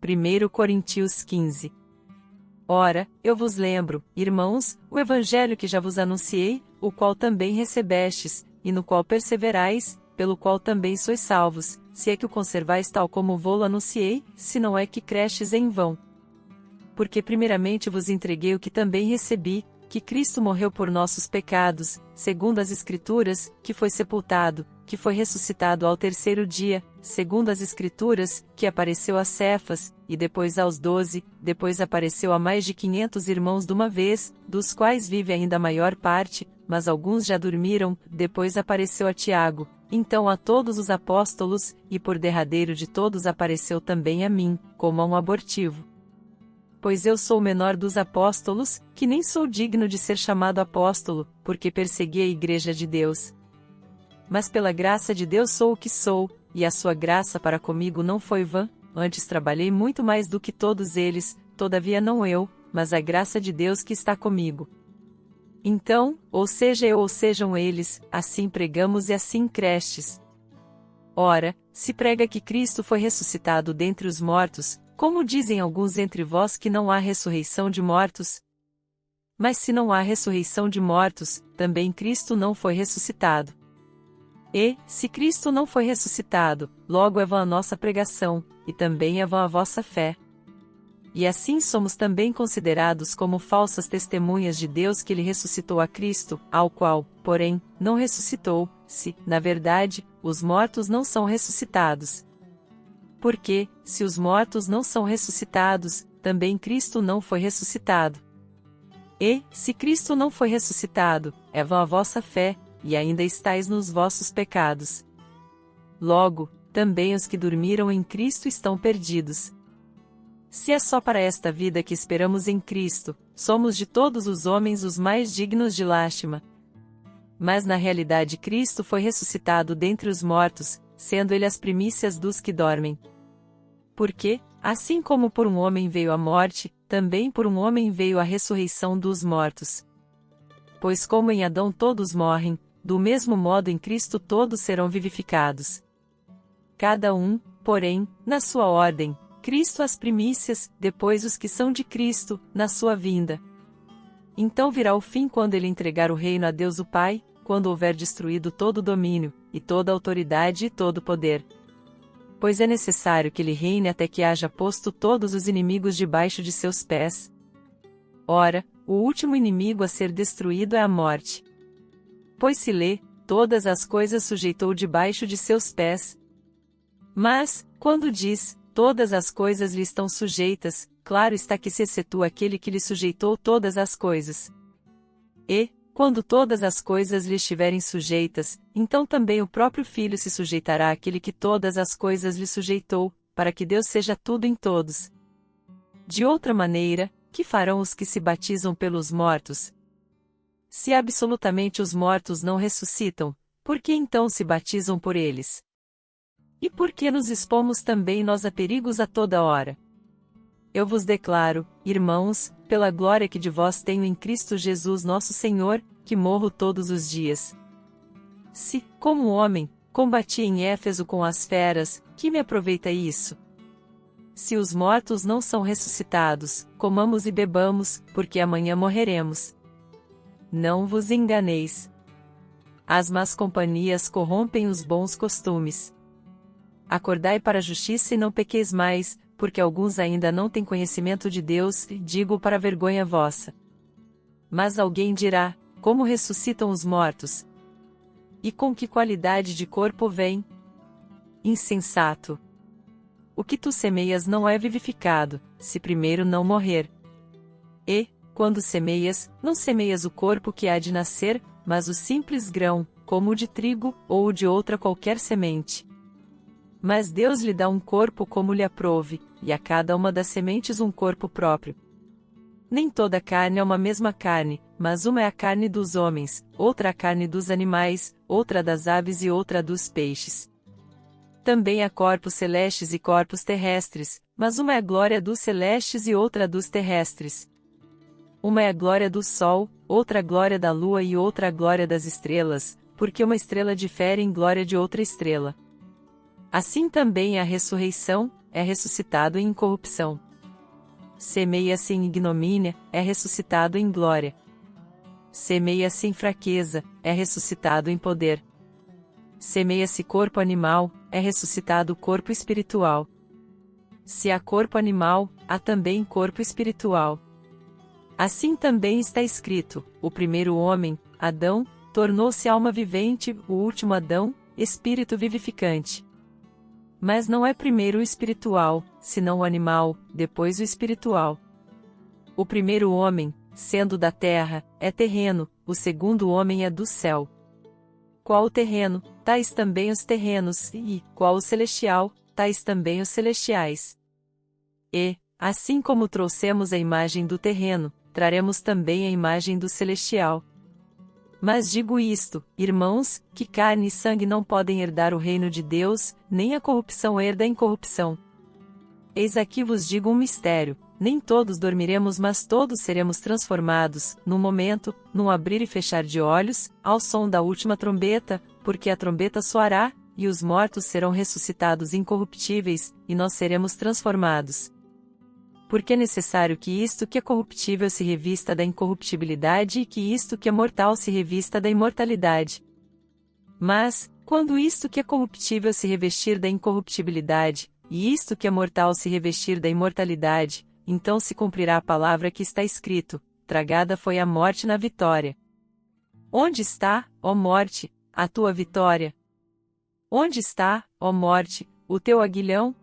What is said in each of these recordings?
1 Coríntios 15. Ora, eu vos lembro, irmãos, o evangelho que já vos anunciei, o qual também recebestes, e no qual perseverais, pelo qual também sois salvos, se é que o conservais tal como vô-lo anunciei, se não é que crestes em vão. Porque primeiramente vos entreguei o que também recebi, que Cristo morreu por nossos pecados, segundo as Escrituras, que foi sepultado, que foi ressuscitado ao terceiro dia, segundo as Escrituras, que apareceu a Cefas, e depois aos 12, depois apareceu a mais de 500 irmãos de uma vez, dos quais vive ainda a maior parte, mas alguns já dormiram, depois apareceu a Tiago, então a todos os apóstolos, e por derradeiro de todos apareceu também a mim, como a um abortivo. Pois eu sou o menor dos apóstolos, que nem sou digno de ser chamado apóstolo, porque persegui a igreja de Deus. Mas pela graça de Deus sou o que sou, e a sua graça para comigo não foi vã, antes trabalhei muito mais do que todos eles, todavia não eu, mas a graça de Deus que está comigo. Então, ou seja eu ou sejam eles, assim pregamos e assim crestes. Ora, se prega que Cristo foi ressuscitado dentre os mortos, como dizem alguns entre vós que não há ressurreição de mortos? Mas se não há ressurreição de mortos, também Cristo não foi ressuscitado. E, se Cristo não foi ressuscitado, logo é vã a nossa pregação, e também é vã a vossa fé. E assim somos também considerados como falsas testemunhas de Deus que ele ressuscitou a Cristo, ao qual, porém, não ressuscitou, se, na verdade, os mortos não são ressuscitados. Porque, se os mortos não são ressuscitados, também Cristo não foi ressuscitado. E, se Cristo não foi ressuscitado, é vã a vossa fé, e ainda estáis nos vossos pecados. Logo, também os que dormiram em Cristo estão perdidos. Se é só para esta vida que esperamos em Cristo, somos de todos os homens os mais dignos de lástima. Mas na realidade Cristo foi ressuscitado dentre os mortos, sendo ele as primícias dos que dormem. Porque, assim como por um homem veio a morte, também por um homem veio a ressurreição dos mortos. Pois como em Adão todos morrem, do mesmo modo em Cristo todos serão vivificados. Cada um, porém, na sua ordem, Cristo as primícias, depois os que são de Cristo, na sua vinda. Então virá o fim quando ele entregar o reino a Deus o Pai, quando houver destruído todo o domínio, e toda a autoridade e todo o poder. Pois é necessário que ele reine até que haja posto todos os inimigos debaixo de seus pés. Ora, o último inimigo a ser destruído é a morte. Pois se lê, todas as coisas sujeitou debaixo de seus pés. Mas, quando diz, todas as coisas lhe estão sujeitas, claro está que se excetua aquele que lhe sujeitou todas as coisas. E, quando todas as coisas lhe estiverem sujeitas, então também o próprio Filho se sujeitará àquele que todas as coisas lhe sujeitou, para que Deus seja tudo em todos. De outra maneira, que farão os que se batizam pelos mortos? Se absolutamente os mortos não ressuscitam, por que então se batizam por eles? E por que nos expomos também nós a perigos a toda hora? Eu vos declaro, irmãos, pela glória que de vós tenho em Cristo Jesus nosso Senhor, que morro todos os dias. Se, como homem, combati em Éfeso com as feras, que me aproveita isso? Se os mortos não são ressuscitados, comamos e bebamos, porque amanhã morreremos. Não vos enganeis. As más companhias corrompem os bons costumes. Acordai para a justiça e não pequeis mais, porque alguns ainda não têm conhecimento de Deus, digo para vergonha vossa. Mas alguém dirá, como ressuscitam os mortos? E com que qualidade de corpo vem? Insensato! O que tu semeias não é vivificado, se primeiro não morrer. E, quando semeias, não semeias o corpo que há de nascer, mas o simples grão, como o de trigo, ou o de outra qualquer semente. Mas Deus lhe dá um corpo como lhe aprouve, e a cada uma das sementes um corpo próprio. Nem toda carne é uma mesma carne, mas uma é a carne dos homens, outra a carne dos animais, outra das aves e outra dos peixes. Também há corpos celestes e corpos terrestres, mas uma é a glória dos celestes e outra dos terrestres. Uma é a glória do sol, outra a glória da lua e outra a glória das estrelas, porque uma estrela difere em glória de outra estrela. Assim também é a ressurreição, é ressuscitado em incorrupção. Semeia-se em ignomínia, é ressuscitado em glória. Semeia-se em fraqueza, é ressuscitado em poder. Semeia-se corpo animal, é ressuscitado corpo espiritual. Se há corpo animal, há também corpo espiritual. Assim também está escrito: o primeiro homem, Adão, tornou-se alma vivente, o último Adão, espírito vivificante. Mas não é primeiro o espiritual, senão o animal, depois o espiritual. O primeiro homem, sendo da terra, é terreno, o segundo homem é do céu. Qual o terreno, tais também os terrenos, e, qual o celestial, tais também os celestiais. E, assim como trouxemos a imagem do terreno, traremos também a imagem do celestial. Mas digo isto, irmãos, que carne e sangue não podem herdar o reino de Deus, nem a corrupção herda a incorrupção. Eis aqui vos digo um mistério: nem todos dormiremos, mas todos seremos transformados, num momento, num abrir e fechar de olhos, ao som da última trombeta, porque a trombeta soará, e os mortos serão ressuscitados incorruptíveis, e nós seremos transformados. Porque é necessário que isto que é corruptível se revista da incorruptibilidade e que isto que é mortal se revista da imortalidade. Mas, quando isto que é corruptível se revestir da incorruptibilidade, e isto que é mortal se revestir da imortalidade, então se cumprirá a palavra que está escrito: tragada foi a morte na vitória. Onde está, ó morte, a tua vitória? Onde está, ó morte, o teu aguilhão?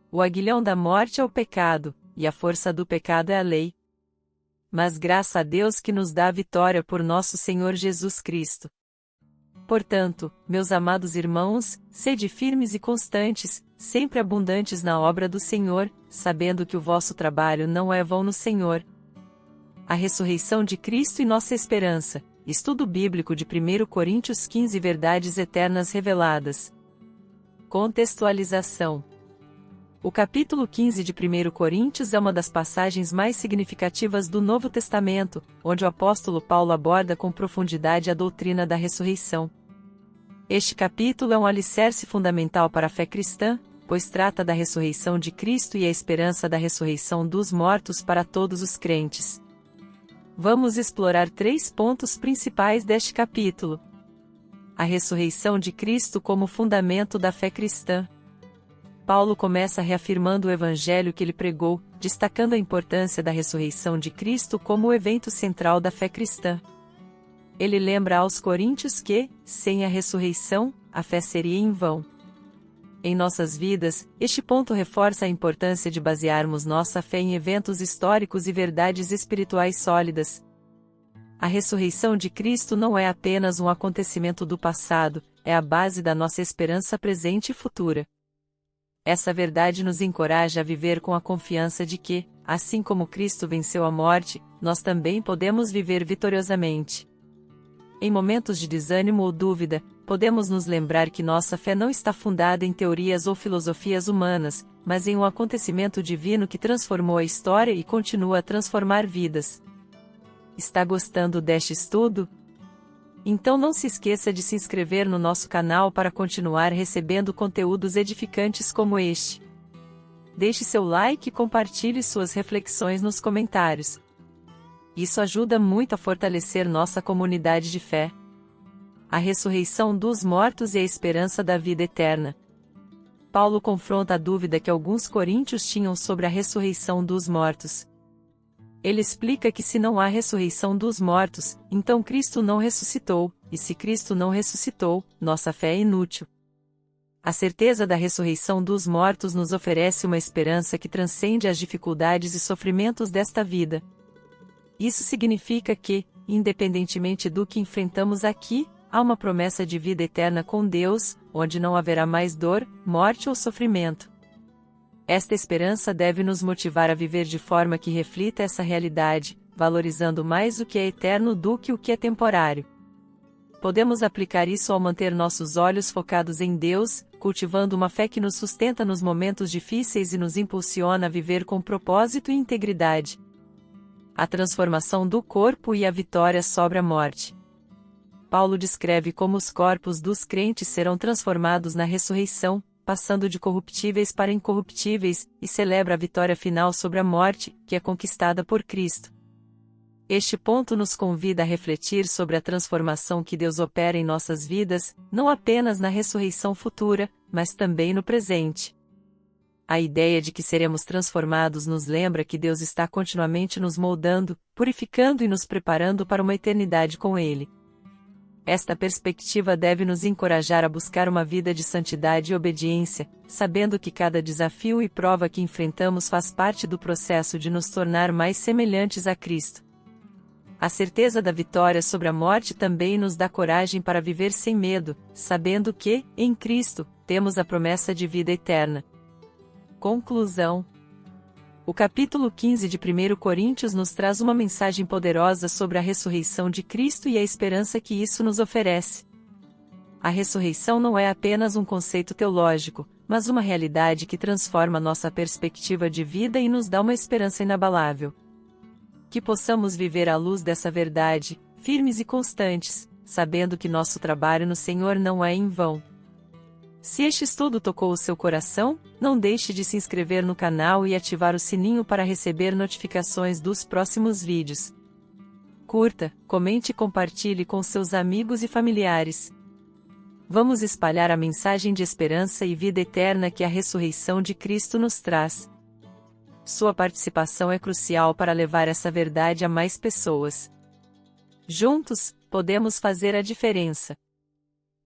O aguilhão da morte é o pecado, e a força do pecado é a lei. Mas graças a Deus que nos dá a vitória por nosso Senhor Jesus Cristo. Portanto, meus amados irmãos, sede firmes e constantes, sempre abundantes na obra do Senhor, sabendo que o vosso trabalho não é vão no Senhor. A ressurreição de Cristo e nossa esperança. Estudo bíblico de 1 Coríntios 15. Verdades eternas reveladas. Contextualização. O capítulo 15 de 1 Coríntios é uma das passagens mais significativas do Novo Testamento, onde o apóstolo Paulo aborda com profundidade a doutrina da ressurreição. Este capítulo é um alicerce fundamental para a fé cristã, pois trata da ressurreição de Cristo e a esperança da ressurreição dos mortos para todos os crentes. Vamos explorar 3 pontos principais deste capítulo. A ressurreição de Cristo como fundamento da fé cristã. Paulo começa reafirmando o evangelho que ele pregou, destacando a importância da ressurreição de Cristo como o evento central da fé cristã. Ele lembra aos coríntios que, sem a ressurreição, a fé seria em vão. Em nossas vidas, este ponto reforça a importância de basearmos nossa fé em eventos históricos e verdades espirituais sólidas. A ressurreição de Cristo não é apenas um acontecimento do passado, é a base da nossa esperança presente e futura. Essa verdade nos encoraja a viver com a confiança de que, assim como Cristo venceu a morte, nós também podemos viver vitoriosamente. Em momentos de desânimo ou dúvida, podemos nos lembrar que nossa fé não está fundada em teorias ou filosofias humanas, mas em um acontecimento divino que transformou a história e continua a transformar vidas. Está gostando deste estudo? Então não se esqueça de se inscrever no nosso canal para continuar recebendo conteúdos edificantes como este. Deixe seu like e compartilhe suas reflexões nos comentários. Isso ajuda muito a fortalecer nossa comunidade de fé. A ressurreição dos mortos e a esperança da vida eterna. Paulo confronta a dúvida que alguns coríntios tinham sobre a ressurreição dos mortos. Ele explica que se não há ressurreição dos mortos, então Cristo não ressuscitou, e se Cristo não ressuscitou, nossa fé é inútil. A certeza da ressurreição dos mortos nos oferece uma esperança que transcende as dificuldades e sofrimentos desta vida. Isso significa que, independentemente do que enfrentamos aqui, há uma promessa de vida eterna com Deus, onde não haverá mais dor, morte ou sofrimento. Esta esperança deve nos motivar a viver de forma que reflita essa realidade, valorizando mais o que é eterno do que o que é temporário. Podemos aplicar isso ao manter nossos olhos focados em Deus, cultivando uma fé que nos sustenta nos momentos difíceis e nos impulsiona a viver com propósito e integridade. A transformação do corpo e a vitória sobre a morte. Paulo descreve como os corpos dos crentes serão transformados na ressurreição, passando de corruptíveis para incorruptíveis, e celebra a vitória final sobre a morte, que é conquistada por Cristo. Este ponto nos convida a refletir sobre a transformação que Deus opera em nossas vidas, não apenas na ressurreição futura, mas também no presente. A ideia de que seremos transformados nos lembra que Deus está continuamente nos moldando, purificando e nos preparando para uma eternidade com Ele. Esta perspectiva deve nos encorajar a buscar uma vida de santidade e obediência, sabendo que cada desafio e prova que enfrentamos faz parte do processo de nos tornar mais semelhantes a Cristo. A certeza da vitória sobre a morte também nos dá coragem para viver sem medo, sabendo que, em Cristo, temos a promessa de vida eterna. Conclusão. O capítulo 15 de 1 Coríntios nos traz uma mensagem poderosa sobre a ressurreição de Cristo e a esperança que isso nos oferece. A ressurreição não é apenas um conceito teológico, mas uma realidade que transforma nossa perspectiva de vida e nos dá uma esperança inabalável. Que possamos viver à luz dessa verdade, firmes e constantes, sabendo que nosso trabalho no Senhor não é em vão. Se este estudo tocou o seu coração, não deixe de se inscrever no canal e ativar o sininho para receber notificações dos próximos vídeos. Curta, comente e compartilhe com seus amigos e familiares. Vamos espalhar a mensagem de esperança e vida eterna que a ressurreição de Cristo nos traz. Sua participação é crucial para levar essa verdade a mais pessoas. Juntos, podemos fazer a diferença.